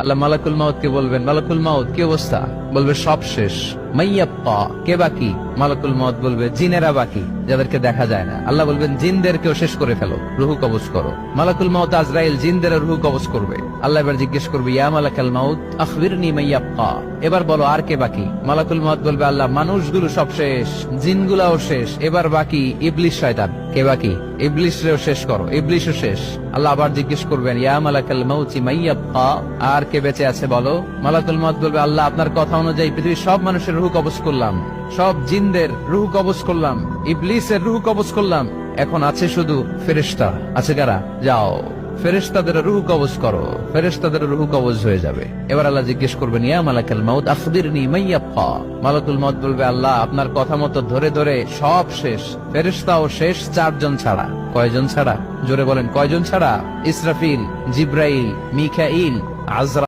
আল্লাহ মালাকুল মাউত কে বলবেন, মালাকুল মাউত কি অবস্থা? বলবে সব শেষ। মাইয়াপ্পা, কে বাকি? মালাকুল মাউত বলবে জিনেরা বাকি, যাদেরকে দেখা যায় না। আল্লাহ বলবেন জিনদেরকেও শেষ করে ফেলো, রুহু কবজ করো। মালাকুল মাউত আজরাইল জিনদের রুহু কবজ করবে। আল্লাহ এবার জিজ্ঞেস করবে, ইয়া মালাকাল মাউত আখবিরনি মাইয়াপ্পা, এবার বলো আর কে বাকি? মালাকুল মাউত বলবে, আল্লাহ মানুষগুলো সব শেষ, জিনগুলাও শেষ, এবার বাকি ইবলিশ শয়তান। কে বাকি? ইবলিশরেও শেষ করো, ইবলিশও শেষ। আল্লাহ আবার জিজ্ঞেস করবেন, ইয়া মালাকাল মাউতি মাইয়াব্বা, আর কে বেঁচে আছে বলো? মালাকুল মাউত বলবে, আল্লাহ আপনার কথা অনুযায়ী পৃথিবীর সব মানুষের রুহ কবজ করলাম, সব জিনদের রুহ কবজ করলাম, ইবলিসের রুহ কবজ করলাম, এখন আছে শুধু ফেরেশতা। আছে কারা? যাও ফেরেশতাদের রুহ কবজ করো। ফেরেশতাদের রুহ কবজ হয়ে যাবে। এবার আল্লাহ জিজ্ঞেস করবেন, ইয়া মালাকাল মাউত আখবিরনি মাইয়াব্বা। মালাকুল মাউত বলবে, আল্লাহ আপনার কথা মতো ধরে ধরে সব শেষ, ফেরেশতাও শেষ, 4 জন ছাড়া। কয়জন ছাড়া? জোরে বলেন, কয়জন ছাড়া? ইসরাফিল, জিব্রাইল, মিকাইল, আজরা